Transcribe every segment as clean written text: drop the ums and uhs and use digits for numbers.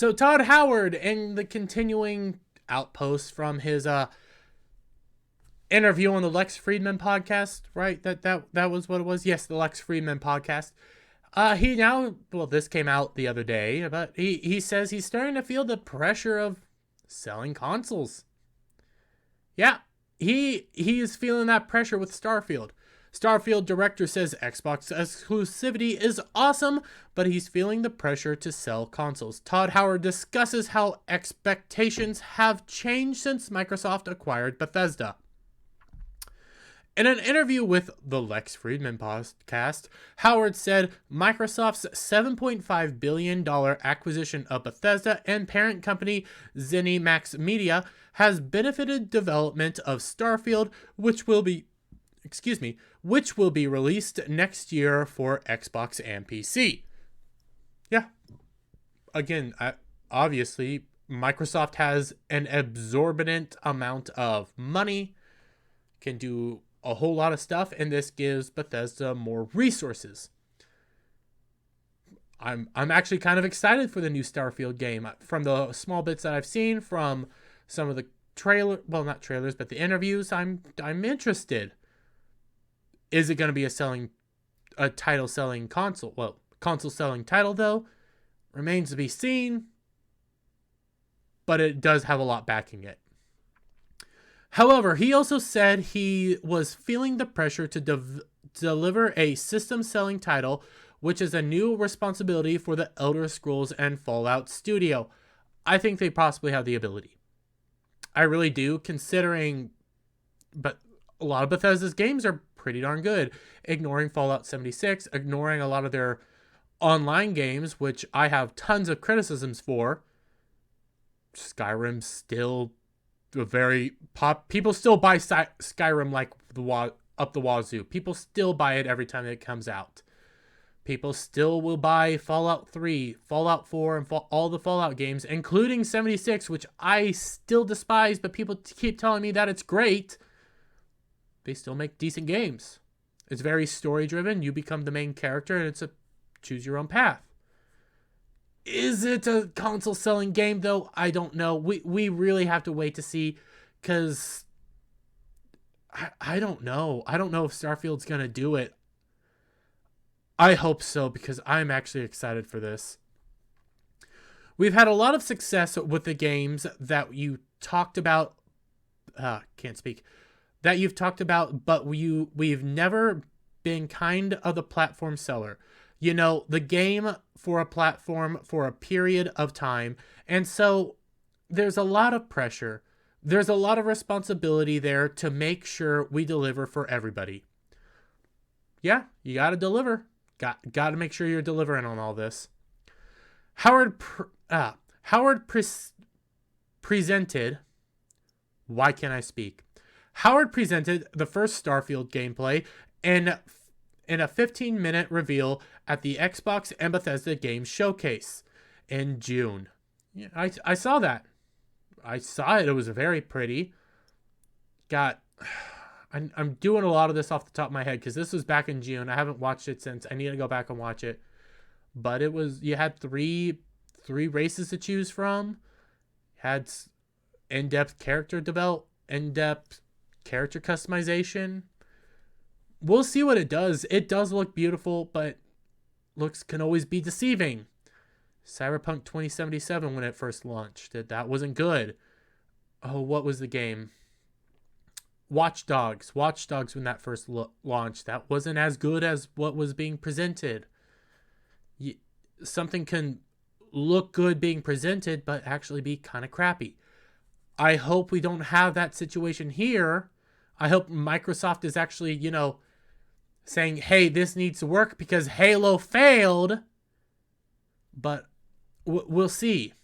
So Todd Howard, in the continuing outpost from his interview on the Lex Friedman podcast, right? That was what it was. Yes, the Lex Friedman podcast. He now, well, this came out the other day, but he says he's starting to feel the pressure of selling consoles. Yeah, he is feeling that pressure with Starfield. Starfield director says Xbox exclusivity is awesome, but he's feeling the pressure to sell consoles. Todd Howard discusses how expectations have changed since Microsoft acquired Bethesda. In an interview with the Lex Friedman podcast, Howard said Microsoft's $7.5 billion acquisition of Bethesda and parent company ZeniMax Media has benefited development of Starfield, which will be released next year for Xbox and PC. Yeah. Again, obviously, Microsoft has an exorbitant amount of money, can do a whole lot of stuff, and this gives Bethesda more resources. I'm actually kind of excited for the new Starfield game. From the small bits that I've seen, from some of the not trailers, but the interviews, I'm interested. Is it going to be a title selling console? Well, console selling title though remains to be seen, but it does have a lot backing it. However, he also said he was feeling the pressure to deliver a system selling title, which is a new responsibility for the Elder Scrolls and Fallout studio. I think they possibly have the ability. I really do, considering, but a lot of Bethesda's games are pretty darn good, ignoring Fallout 76, ignoring a lot of their online games, which I have tons of criticisms for. Skyrim's still a very people still buy Skyrim like up the wazoo. People still buy it every time it comes out. People still will buy Fallout 3, Fallout 4, and all the Fallout games, including 76, which I still despise, but people keep telling me that it's great. They still make decent games. It's very story-driven. You become the main character, and it's a choose-your-own path. Is it a console-selling game, though? I don't know. We really have to wait to see, because I don't know. I don't know if Starfield's going to do it. I hope so, because I'm actually excited for this. We've had a lot of success with the games that you talked about. That you've talked about, but we've never been kind of the platform seller. You know, the game for a platform for a period of time. And so there's a lot of pressure. There's a lot of responsibility there to make sure we deliver for everybody. Yeah, you got to deliver. Got to make sure you're delivering on all this. Howard presented. Why can't I speak? Howard presented the first Starfield gameplay in a 15-minute reveal at the Xbox and Bethesda Games Showcase in June. Yeah, I saw that. I saw it. It was very pretty. I'm doing a lot of this off the top of my head because this was back in June. I haven't watched it since. I need to go back and watch it. But you had three races to choose from. Had in-depth character in-depth character customization. We'll see what it does. It does look beautiful, but looks can always be deceiving. Cyberpunk 2077 when it first launched, that wasn't good. Oh, what was the game? Watch Dogs when that first launched, that wasn't as good as what was being presented. Something can look good being presented, but actually be kind of crappy. I hope we don't have that situation here. I hope Microsoft is actually, saying, hey, this needs to work because Halo failed. But we'll see.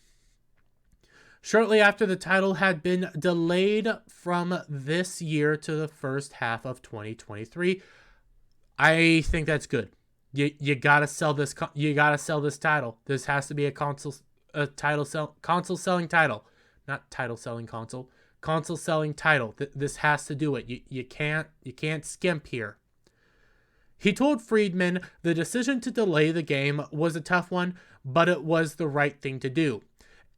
Shortly after the title had been delayed from this year to the first half of 2023, I think that's good. You gotta sell this. You gotta sell this title. This has to be a console selling title, not title selling console. Console selling title. This has to do it. You can't skimp here. He told Friedman the decision to delay the game was a tough one, but it was the right thing to do.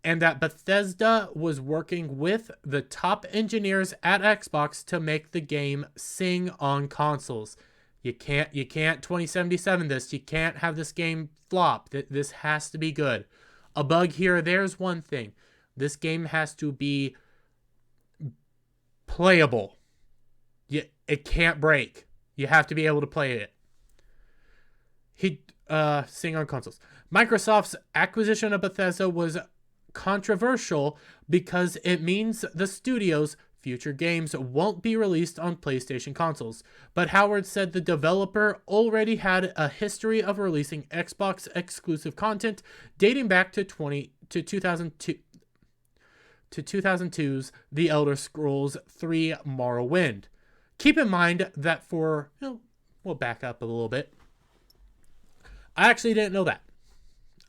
and that Bethesda was working with the top engineers at Xbox to make the game sing on consoles. You can't 2077 this. You can't have this game flop. This has to be good. A bug here or there's one thing. This game has to be playable. It can't break. You have to be able to play it. Sing on consoles. Microsoft's acquisition of Bethesda was controversial because it means the studio's future games won't be released on PlayStation consoles. But Howard said the developer already had a history of releasing Xbox exclusive content dating back to 2002 to 2002's The Elder Scrolls 3 Morrowind. Keep in mind that we'll back up a little bit. I actually didn't know that.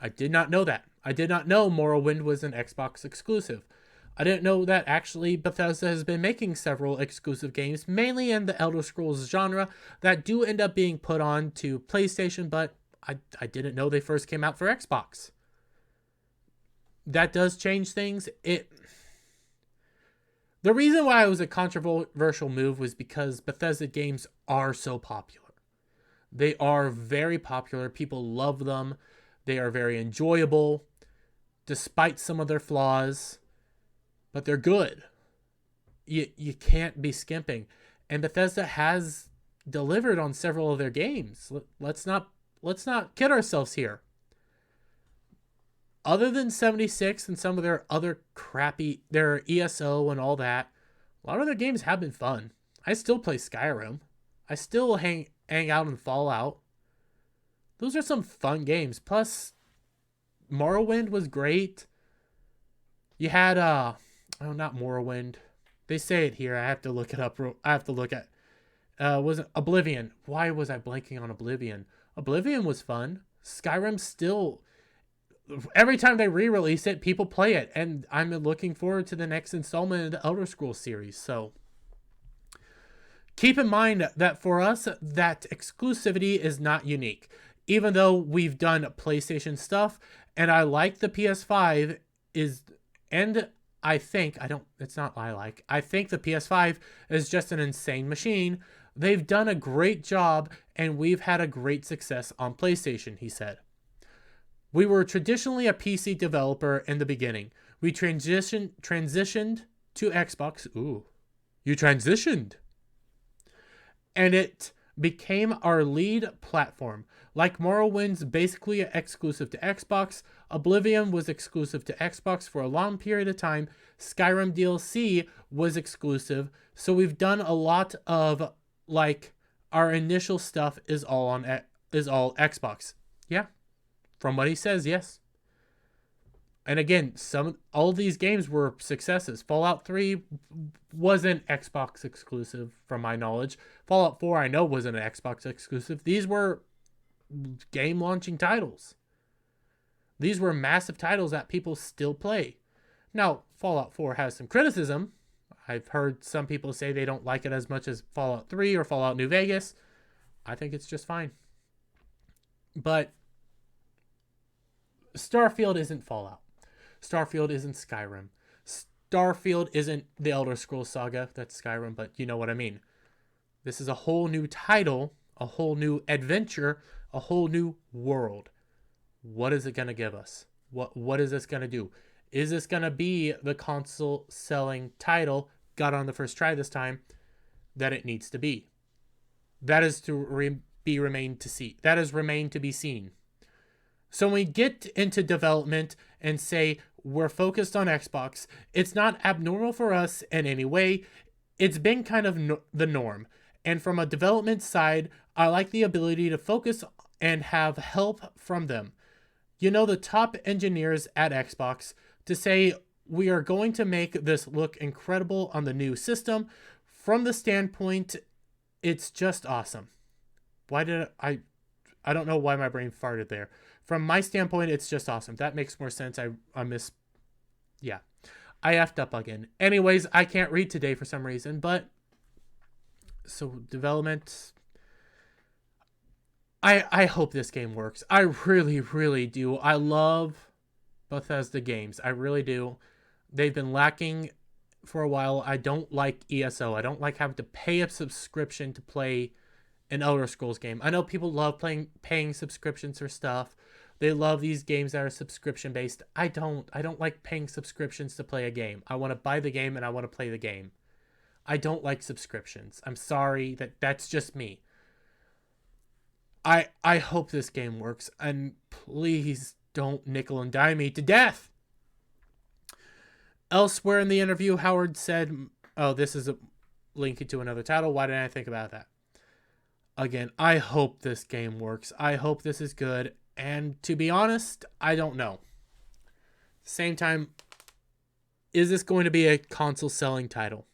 I did not know that. I did not know Morrowind was an Xbox exclusive. I didn't know that actually Bethesda has been making several exclusive games, mainly in the Elder Scrolls genre, that do end up being put on to PlayStation, but I didn't know they first came out for Xbox. That does change things. The reason why it was a controversial move was because Bethesda games are so popular. They are very popular. People love them. They are very enjoyable, despite some of their flaws, but they're good. You can't be skimping. And Bethesda has delivered on several of their games. Let's not kid ourselves here. Other than 76 and some of their other their ESO and all that, a lot of their games have been fun. I still play Skyrim. I still hang out in Fallout. Those are some fun games. Plus, Morrowind was great. You had, not Morrowind. They say it here. I have to look it up. I have to look at, was it Oblivion? Why was I blanking on Oblivion? Oblivion was fun. Skyrim still, every time they re-release it, people play it. And I'm looking forward to the next installment of the Elder Scrolls series. So keep in mind that for us, that exclusivity is not unique. Even though we've done PlayStation stuff, and I like the PS5 I think the PS5 is just an insane machine. They've done a great job, and we've had a great success on PlayStation, he said. We were traditionally a PC developer in the beginning. We transitioned to Xbox. Ooh, you transitioned. And it became our lead platform. Like Morrowind's basically exclusive to Xbox, Oblivion was exclusive to Xbox for a long period of time. Skyrim DLC was exclusive. So we've done a lot of, like, our initial stuff is all Xbox. Yeah. From what he says, yes. And again, all these games were successes. Fallout 3 wasn't Xbox exclusive, from my knowledge. Fallout 4, I know, wasn't an Xbox exclusive. These were game launching titles. These were massive titles that people still play. Now, Fallout 4 has some criticism. I've heard some people say they don't like it as much as Fallout 3 or Fallout New Vegas. I think it's just fine. But Starfield isn't Fallout. Starfield isn't Skyrim. Starfield isn't the Elder Scrolls Saga. That's Skyrim, but you know what I mean. This is a whole new title, a whole new adventure, a whole new world. What is it going to give us? What is this going to do? Is this going to be the console selling title, got on the first try this time, that it needs to be? That is to remain to be seen. So when we get into development and say we're focused on Xbox, it's not abnormal for us in any way. It's been kind of the norm. And from a development side, I like the ability to focus and have help from them. You know, the top engineers at Xbox to say we are going to make this look incredible on the new system. From the standpoint, it's just awesome. I don't know why my brain farted there. From my standpoint, it's just awesome. That makes more sense. I effed up again. Anyways, I can't read today for some reason, but so development. I hope this game works. I really, really do. I love Bethesda games. I really do. They've been lacking for a while. I don't like ESO. I don't like having to pay a subscription to play an Elder Scrolls game. I know people love paying subscriptions for stuff. They love these games that are subscription based. I don't. I don't like paying subscriptions to play a game. I want to buy the game and I want to play the game. I don't like subscriptions. I'm sorry, that's just me. I hope this game works, and please don't nickel and dime me to death. Elsewhere in the interview, Howard said, "Oh, this is a link to another title. Why didn't I think about that?" Again, I hope this game works. I hope this is good. And to be honest, I don't know. Same time, is this going to be a console selling title?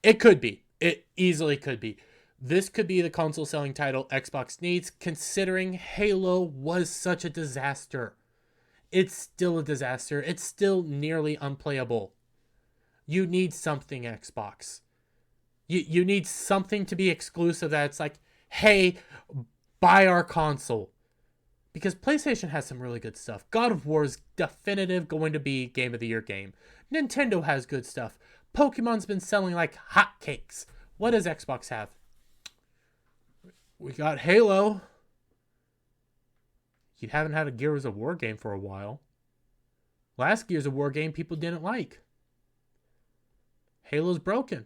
It could be. It easily could be. This could be the console selling title Xbox needs, considering Halo was such a disaster. It's still a disaster. It's still nearly unplayable. You need something, Xbox. You need something to be exclusive that's like, hey, buy our console. Because PlayStation has some really good stuff. God of War is definitive going to be Game of the Year game. Nintendo has good stuff. Pokemon's been selling like hotcakes. What does Xbox have? We got Halo. You haven't had a Gears of War game for a while. Last Gears of War game people didn't like. Halo's broken.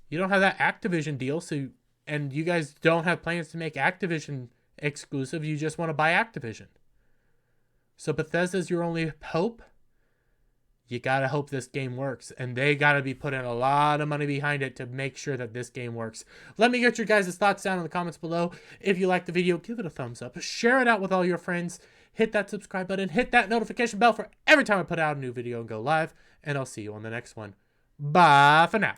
You don't have that Activision deal, and you guys don't have plans to make Activision exclusive. You just want to buy Activision. So Bethesda's your only hope. You gotta hope this game works, and they gotta be putting a lot of money behind it to make sure that this game works. Let me get your guys' thoughts down in the comments below. If you like the video, give it a thumbs up. Share it out with all your friends. Hit that subscribe button. Hit that notification bell for every time I put out a new video and go live. And I'll see you on the next one. Bye for now.